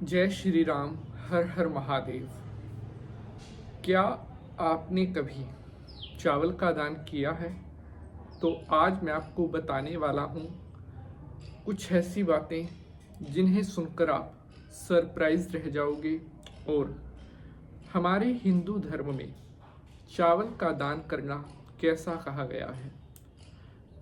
जय श्री राम। हर हर महादेव। क्या आपने कभी चावल का दान किया है? तो आज मैं आपको बताने वाला हूँ कुछ ऐसी बातें जिन्हें सुनकर आप सरप्राइज रह जाओगे। और हमारे हिंदू धर्म में चावल का दान करना कैसा कहा गया है?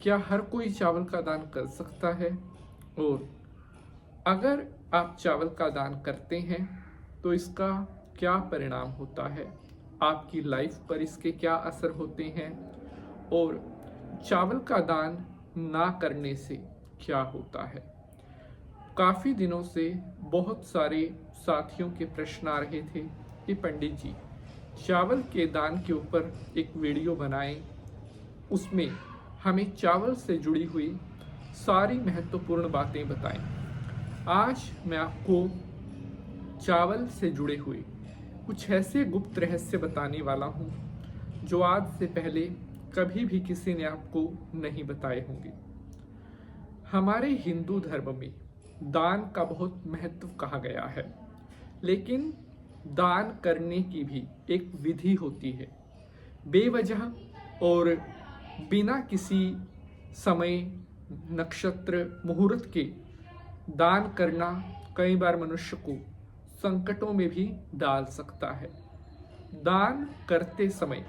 क्या हर कोई चावल का दान कर सकता है? और अगर आप चावल का दान करते हैं तो इसका क्या परिणाम होता है? आपकी लाइफ पर इसके क्या असर होते हैं? और चावल का दान ना करने से क्या होता है? काफ़ी दिनों से बहुत सारे साथियों के प्रश्न आ रहे थे कि पंडित जी, चावल के दान के ऊपर एक वीडियो बनाएं, उसमें हमें चावल से जुड़ी हुई सारी महत्वपूर्ण बातें बताएं। आज मैं आपको चावल से जुड़े हुए कुछ ऐसे गुप्त रहस्य बताने वाला हूँ जो आज से पहले कभी भी किसी ने आपको नहीं बताए होंगे। हमारे हिंदू धर्म में दान का बहुत महत्व कहा गया है, लेकिन दान करने की भी एक विधि होती है। बेवजह और बिना किसी समय, नक्षत्र, मुहूर्त के दान करना कई बार मनुष्य को संकटों में भी डाल सकता है। दान करते समय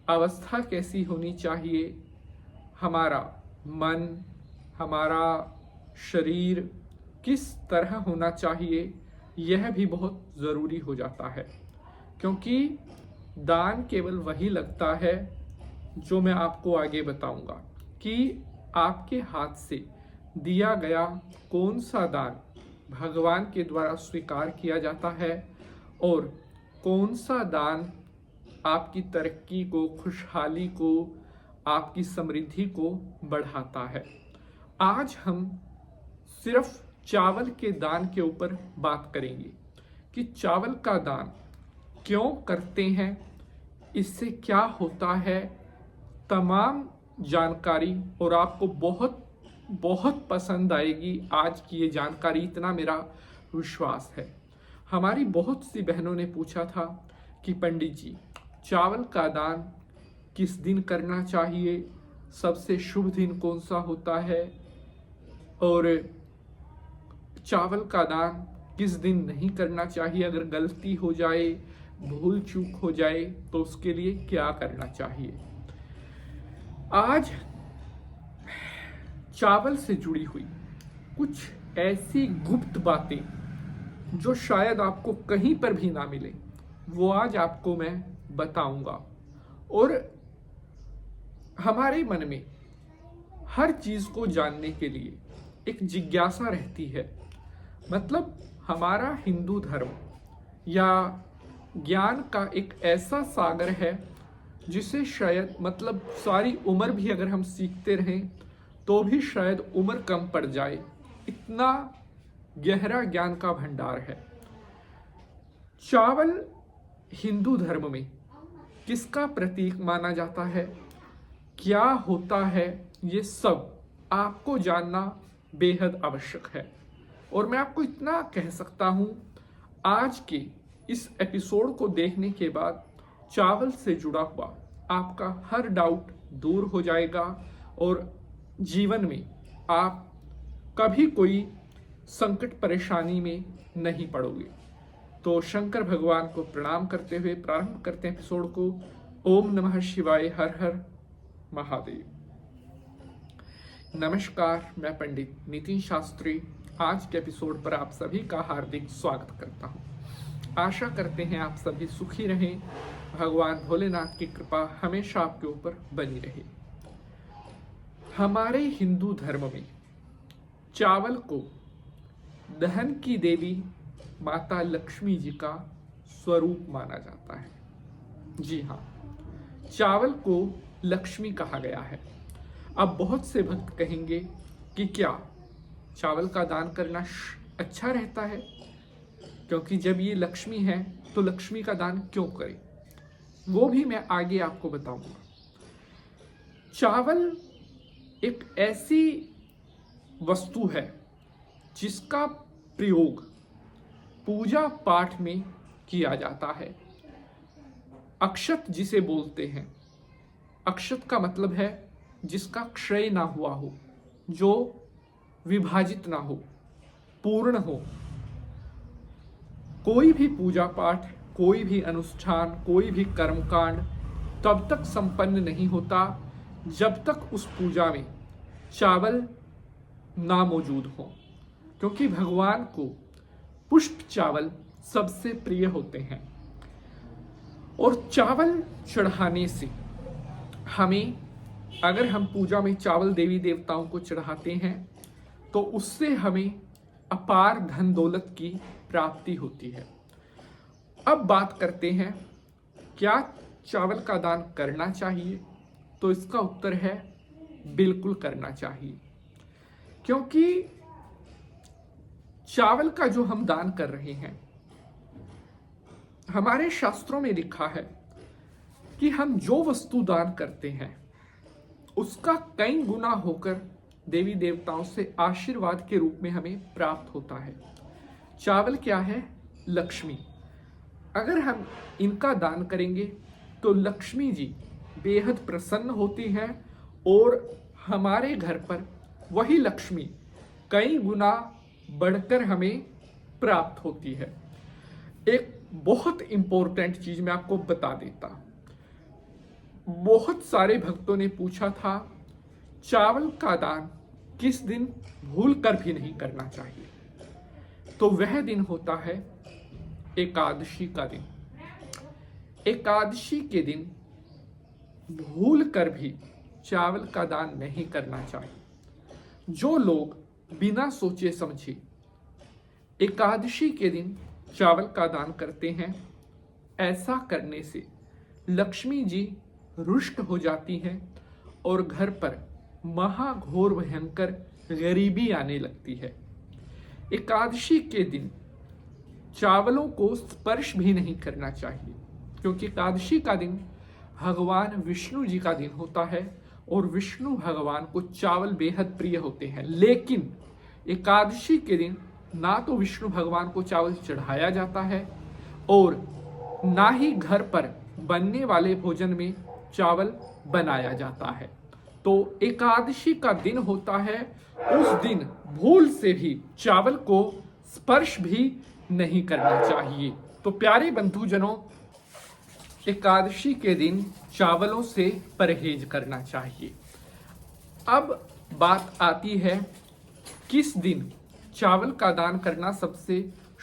अवस्था कैसी होनी चाहिए? हमारा मन, हमारा शरीर किस तरह होना चाहिए, यह भी बहुत ज़रूरी हो जाता है। क्योंकि दान केवल वही लगता है जो मैं आपको आगे बताऊंगा कि आपके हाथ से दिया गया कौन सा दान भगवान के द्वारा स्वीकार किया जाता है और कौन सा दान आपकी तरक्की को, खुशहाली को, आपकी समृद्धि को बढ़ाता है। आज हम सिर्फ चावल के दान के ऊपर बात करेंगे कि चावल का दान क्यों करते हैं, इससे क्या होता है, तमाम जानकारी। और आपको बहुत बहुत पसंद आएगी आज की ये जानकारी, इतना मेरा विश्वास है। हमारी बहुत सी बहनों ने पूछा था कि पंडित जी, चावल का दान किस दिन करना चाहिए, सबसे शुभ दिन कौन सा होता है, और चावल का दान किस दिन नहीं करना चाहिए, अगर गलती हो जाए, भूल चूक हो जाए तो उसके लिए क्या करना चाहिए। आज चावल से जुड़ी हुई कुछ ऐसी गुप्त बातें जो शायद आपको कहीं पर भी ना मिले, वो आज आपको मैं बताऊंगा। और हमारे मन में हर चीज को जानने के लिए एक जिज्ञासा रहती है। मतलब हमारा हिंदू धर्म या ज्ञान का एक ऐसा सागर है जिसे शायद, मतलब सारी उम्र भी अगर हम सीखते रहें तो भी शायद उम्र कम पड़ जाए, इतना गहरा ज्ञान का भंडार है। चावल हिंदू धर्म में किसका प्रतीक माना जाता है, क्या होता है, ये सब आपको जानना बेहद आवश्यक है। और मैं आपको इतना कह सकता हूं, आज के इस एपिसोड को देखने के बाद चावल से जुड़ा हुआ आपका हर डाउट दूर हो जाएगा और जीवन में आप कभी कोई संकट परेशानी में नहीं पड़ोगे। तो शंकर भगवान को प्रणाम करते हुए प्रारंभ करते हैं एपिसोड को। ओम नमः शिवाय। हर हर महादेव। नमस्कार, मैं पंडित नितिन शास्त्री आज के एपिसोड पर आप सभी का हार्दिक स्वागत करता हूं। आशा करते हैं आप सभी सुखी रहें, भगवान भोलेनाथ की कृपा हमेशा आपके ऊपर बनी रहे। हमारे हिंदू धर्म में चावल को धन की देवी माता लक्ष्मी जी का स्वरूप माना जाता है। जी हाँ, चावल को लक्ष्मी कहा गया है। अब बहुत से भक्त कहेंगे कि क्या चावल का दान करना अच्छा रहता है, क्योंकि जब ये लक्ष्मी है तो लक्ष्मी का दान क्यों करें, वो भी मैं आगे आपको बताऊंगा। चावल एक ऐसी वस्तु है जिसका प्रयोग पूजा पाठ में किया जाता है। अक्षत जिसे बोलते हैं, अक्षत का मतलब है जिसका क्षय ना हुआ हो, जो विभाजित ना हो, पूर्ण हो। कोई भी पूजा पाठ, कोई भी अनुष्ठान, कोई भी कर्मकांड तब तक संपन्न नहीं होता जब तक उस पूजा में चावल ना मौजूद हो, क्योंकि भगवान को पुष्प चावल सबसे प्रिय होते हैं। और चावल चढ़ाने से हमें, अगर हम पूजा में चावल देवी देवताओं को चढ़ाते हैं तो उससे हमें अपार धन दौलत की प्राप्ति होती है। अब बात करते हैं, क्या चावल का दान करना चाहिए? तो इसका उत्तर है बिल्कुल करना चाहिए, क्योंकि चावल का जो हम दान कर रहे हैं, हमारे शास्त्रों में लिखा है कि हम जो वस्तु दान करते हैं उसका कई गुना होकर देवी देवताओं से आशीर्वाद के रूप में हमें प्राप्त होता है। चावल क्या है? लक्ष्मी। अगर हम इनका दान करेंगे तो लक्ष्मी जी बेहद प्रसन्न होती हैं और हमारे घर पर वही लक्ष्मी कई गुना बढ़कर हमें प्राप्त होती है। एक बहुत इंपॉर्टेंट चीज मैं आपको बता देता। बहुत सारे भक्तों ने पूछा था चावल का दान किस दिन भूल कर भी नहीं करना चाहिए। तो वह दिन होता है एकादशी का दिन। एकादशी के दिन भूल कर भी चावल का दान नहीं करना चाहिए। जो लोग बिना सोचे समझे एकादशी के दिन चावल का दान करते हैं, ऐसा करने से लक्ष्मी जी रुष्ट हो जाती हैं और घर पर महाघोर भयंकर गरीबी आने लगती है। एकादशी के दिन चावलों को स्पर्श भी नहीं करना चाहिए, क्योंकि एकादशी का दिन भगवान विष्णु जी का दिन होता है और विष्णु भगवान को चावल बेहद प्रिय होते हैं। लेकिन एकादशी के दिन ना तो विष्णु भगवान को चावल चढ़ाया जाता है और ना ही घर पर बनने वाले भोजन में चावल बनाया जाता है। तो एकादशी का दिन होता है, उस दिन भूल से भी चावल को स्पर्श भी नहीं करना चाहिए। तो प्यारे बंधुजनों, एकादशी के दिन चावलों से परहेज करना चाहिए। अब बात आती है किस दिन चावल का दान करना सबसे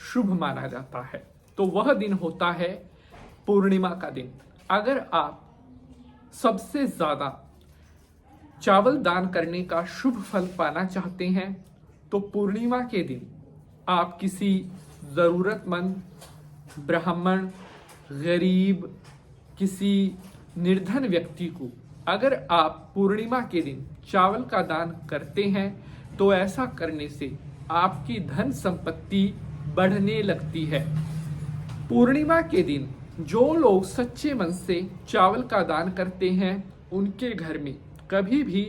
शुभ माना जाता है। तो वह दिन होता है पूर्णिमा का दिन। अगर आप सबसे ज्यादा चावल दान करने का शुभ फल पाना चाहते हैं तो पूर्णिमा के दिन आप किसी जरूरतमंद, ब्राह्मण, गरीब, किसी निर्धन व्यक्ति को अगर आप पूर्णिमा के दिन चावल का दान करते हैं तो ऐसा करने से आपकी धन संपत्ति बढ़ने लगती है। पूर्णिमा के दिन जो लोग सच्चे मन से चावल का दान करते हैं उनके घर में कभी भी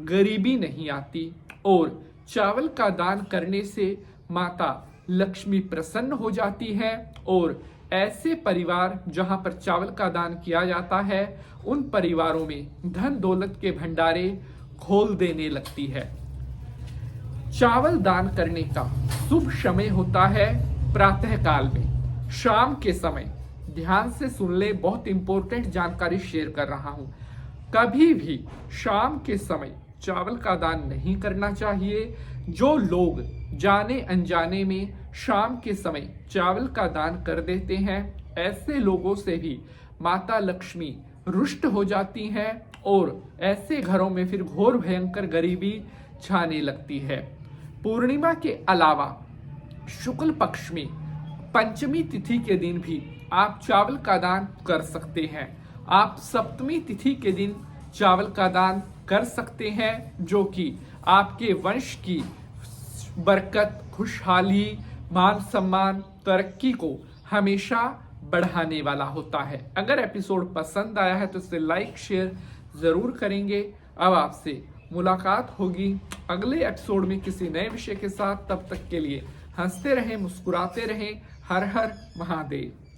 गरीबी नहीं आती और चावल का दान करने से माता लक्ष्मी प्रसन्न हो जाती है और ऐसे परिवार जहां पर चावल का दान किया जाता है उन परिवारों में धन दौलत के भंडारे खोल देने लगती है। चावल दान करने का शुभ समय होता है प्रातः काल में, शाम के समय। ध्यान से सुन ले, बहुत इंपॉर्टेंट जानकारी शेयर कर रहा हूं। कभी भी शाम के समय चावल का दान नहीं करना चाहिए। जो लोग जाने अनजाने में शाम के समय चावल का दान कर देते हैं, ऐसे लोगों से भी माता लक्ष्मी रुष्ट हो जाती हैं और ऐसे घरों में फिर घोर भयंकर गरीबी छाने लगती है। पूर्णिमा के अलावा शुक्ल पक्ष में पंचमी तिथि के दिन भी आप चावल का दान कर सकते हैं। आप सप्तमी तिथि के दिन चावल का दान कर सकते हैं, जो कि आपके वंश की बरकत, खुशहाली, मान सम्मान, तरक्की को हमेशा बढ़ाने वाला होता है। अगर एपिसोड पसंद आया है तो इसे लाइक शेयर जरूर करेंगे। अब आपसे मुलाकात होगी अगले एपिसोड में किसी नए विषय के साथ। तब तक के लिए हंसते रहें, मुस्कुराते रहें, हर हर महादेव।